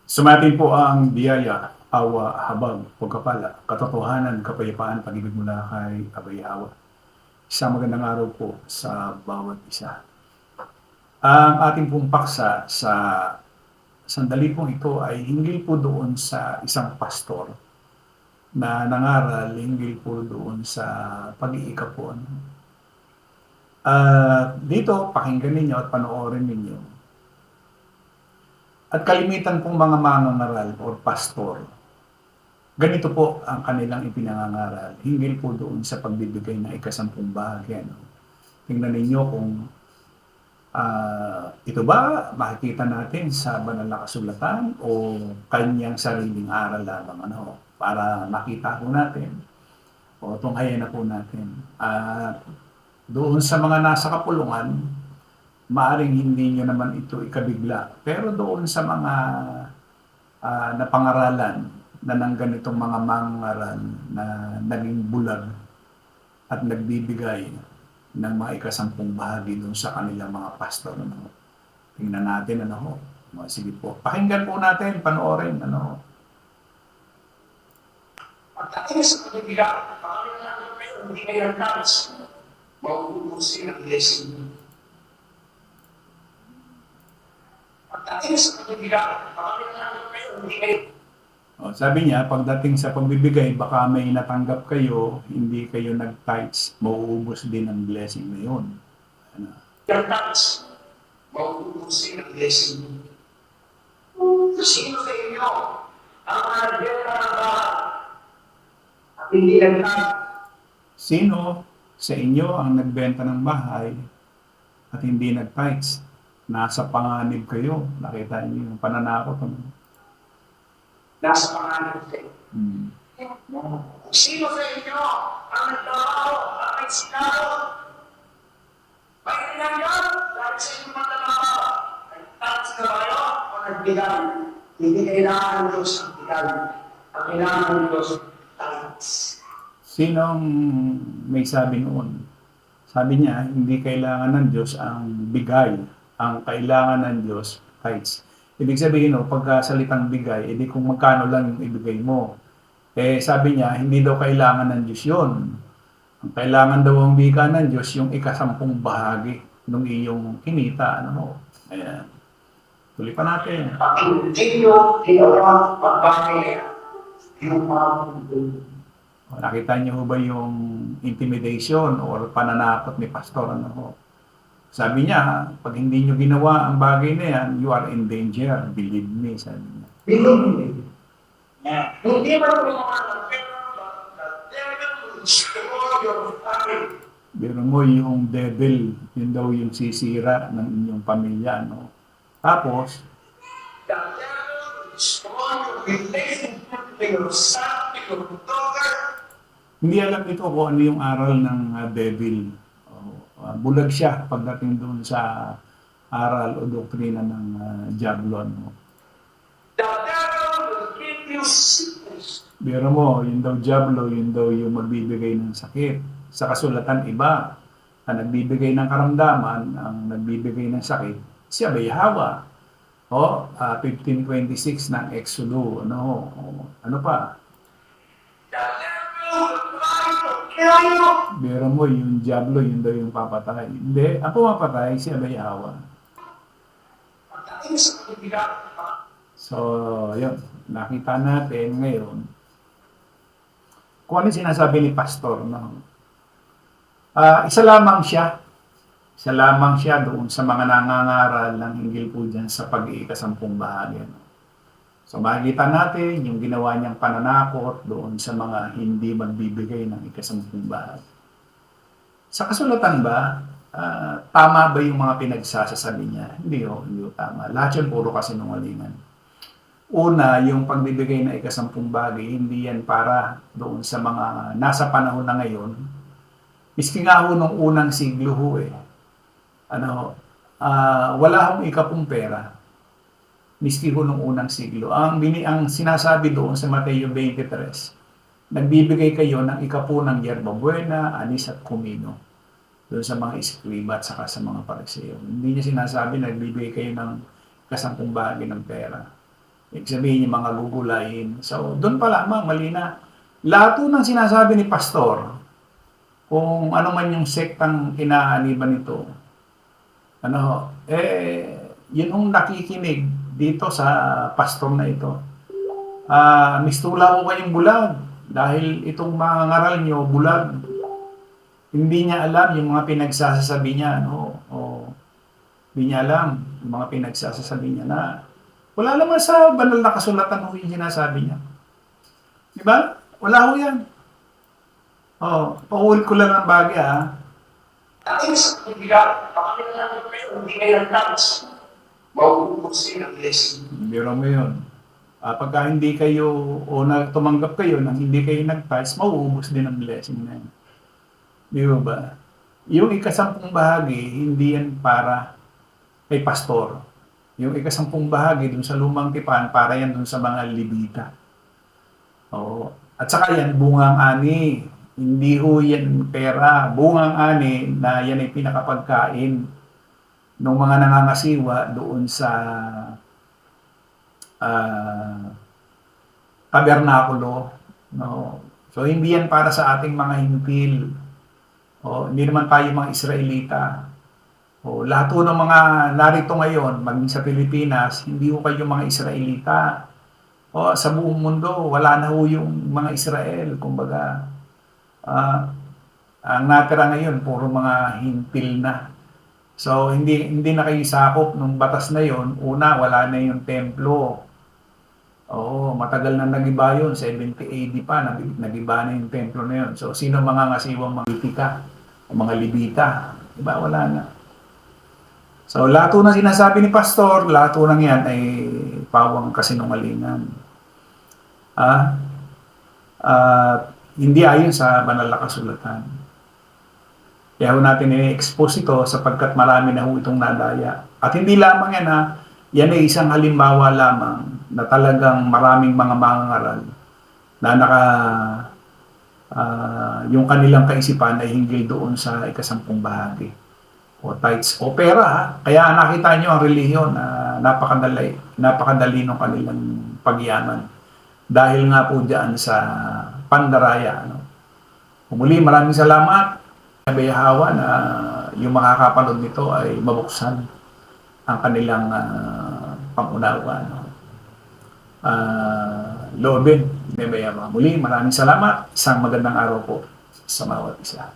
Sumatin po ang biyaya, awa, habag, pagkapala, katotohanan, kapayapaan, pag-ibig mula kay Abay Awa. Isang magandang araw po sa bawat isa. Ang ating pong paksa sa sandali pong ito ay hinggil po doon sa isang pastor na nangaral, hinggil po doon sa pag-iikapon. Dito, pakinggan ninyo at panoorin ninyo. At kalimitan pong mga mangangaral o pastor, ganito po ang kanilang ipinangangaral. Hinggil po doon sa pagbibigay ng ikasampung bahagi. Ano? Tingnan ninyo kung ito ba makikita natin sa banal na kasulatan o kanyang sariling aral lamang. Ano? Para makita po natin o tunghayan na po natin. At doon sa mga nasa kapulungan, maaring hindi nyo naman ito ikabigla. Pero doon sa mga napangaralan na ng ganitong mga mangaral na naging bulag at nagbibigay ng mga ikasampung bahagi doon sa kanilang mga pastor. Ano? Tingnan natin, ano ho. Sige po. Pakinggan po natin, panoorin, ano ho. Pagdating sa pagbibilang, pangalaman kayo, hindi kayo nagkakas, mauubusin ang blessing. Pagdating sa pagbibilang, pangalaman kayo, hindi kayo. Sabi niya, pagdating sa pagbibigay, baka may natanggap kayo, hindi kayo nag-tithes, mauubos din ang blessing na yun. Ano? Nagkakas, mauubusin ang blessing. Sino sa inyo ang nagbenta ng bahay at hindi nagkakas? Sino sa inyo ang nagbenta ng bahay at hindi nag-tithes? Nasa panganib kayo. Nakita niyo yung pananakot. Ano? Nasa pangalan kayo. Sino sa inyo ang nagtrabaho at may sinaro? May tinanggap dahil sa inyong magtrabaho. Nagtatas na kayo o nagbigay? Hindi kailangan ng Diyos ang bigay. Ang kailangan ng Diyos, talas. Sinong may sabi noon? Sabi niya, hindi kailangan ng Diyos ang bigay. Ang kailangan ng Diyos, tithes. Ibig sabihin, no, pagkasalitang bigay, edi kung magkano lang yung ibigay mo. Sabi niya, hindi daw kailangan ng Diyos yun. Ang kailangan daw ang bigay ng Diyos, yung ikasampung bahagi ng iyong kinita. Ano mo? Ayan. Tuloy pa natin. Pag hindi nyo ginawa pagbagay, yung mga Nakita niyo ba yung intimidation or pananakot ni Pastor? Ano ho? Sabi niya, pag hindi niyo ginawa ang bagay na yan, you are in danger. Believe me, sabi niya. believe. Hindi mo gumawa ng the devil will destroy your family. Pero mo yung devil, yun daw yung sisira ng inyong pamilya. No? Tapos, The devil will destroy your relationship to your son, to your daughter. hindi alam nito kung ano yung aral ng devil. Bulag siya pagdating doon sa aral o doktrina ng Diablo. No? The devil will give you sickness. Biro mo, yun daw Diablo, yun daw yung magbibigay ng sakit. Sa kasulatan, iba. Ang nagbibigay ng karamdaman, ang nagbibigay ng sakit, siya may hawa. 15:26 ng Exodo. Ano pa? The devil will try to kill you. Biro mo, yung Diablo, yun daw yung papatay. Hindi, ang pumapatay, siya may hawa. Pagdating sa pagbibilang, So, yun. Nakita natin ngayon kung ano sinasabi ni Pastor. No? Isa lamang siya. Isa lamang siya doon sa mga nangangaral ng hinggil po dyan sa pag-iikasampung bahagi. No? So, makikita natin yung ginawa niyang pananakot doon sa mga hindi magbibigay ng ikasampung bahagi. Sa kasulatan ba, tama ba yung mga pinagsasasabi niya? Hindi hindi tama. Lahat yun puro kasinungalingan. Una, yung pagbibigay na ikasampung bagay, hindi yan para doon sa mga nasa panahon na ngayon. Miski nga ho nung unang siglo ho wala hong ikapong pera. Miski ho nung unang siglo. Ang sinasabi doon sa Mateo 23, nagbibigay kayo ng ikapo ng yerba buena, anis at kumino. Doon sa mga iskriba at saka sa mga pariseo. Hindi niya sinasabi nagbibigay kayo ng kasampung bagay ng pera. Ibig sabihin yung mga gugulayin. So, doon pa lamang, mali na. Lahat po ng sinasabi ni Pastor, kung ano man yung sektang inaaniban nito, yun yung nakikinig dito sa pastor na ito. Mistula ko kayong bulag dahil itong mga ngaral nyo, bulag. Hindi niya alam yung mga pinagsasabi niya, no? Hindi niya alam yung mga pinagsasabi niya na wala naman sa banal na kasulatan ho yung sinasabi niya. Di ba? Wala ho yan. Paulit ko lang ang bagay, ha? Ang isang kaibigan, pakilala ko kayo, hindi kayo nag-dance. Mauubusin ang blessing. Biro mo yun. Pagka hindi kayo o tumanggap kayo nang hindi kayo nag-pass, mauubos din ang blessing na yun. Di ba? Yung ikasampung bahagi, hindi yan para kay pastor. Yung ikasampung bahagi dun sa lumang tipan, para yan dun sa mga libita. Oo. At saka yan, bungang ani. Hindi ho yan pera. Bungang ani na yan ay pinakapagkain ng mga nangangasiwa doon sa tabernakulo. No? So, hindi yan para sa ating mga hintil. Hindi naman tayo mga Israelita. Lahat po ng mga narito ngayon, maging sa Pilipinas, hindi ho kayo mga Israelita. Sa buong mundo, wala na ho yung mga Israel. Kumbaga, ang natira ngayon, puro mga hintil na. So, hindi na kayo sakop ng batas na yon. Una, wala na yung templo. Matagal na nagiba yun, 70 AD pa, nagiba na yung templo na yun. So, sino mga ngasiwang mga Levitika, mga Libita? Diba? Wala na. So, lahat na sinasabi ni Pastor, lahat ng yan ay pawang kasinungalingan. Hindi ayon sa banal na kasulatan. Kaya ho natin i-expose ito sapagkat marami na ho itong nadaya. At hindi lamang yan, yan ay isang halimbawa lamang na talagang maraming mga mangangaral na yung kanilang kaisipan ay hinggil doon sa ikasampung bahagi. Tithes o pera. Kaya nakita nyo ang relihiyon na napakadali ng kanilang pagyaman. Dahil nga po dyan sa pandaraya. Muli, maraming salamat. Nabayahawa na yung makakapanood nito ay mabuksan ang kanilang pangunawa. Loobin, nabayahawa. Muli, maraming salamat. Isang magandang araw po sa bawat isa.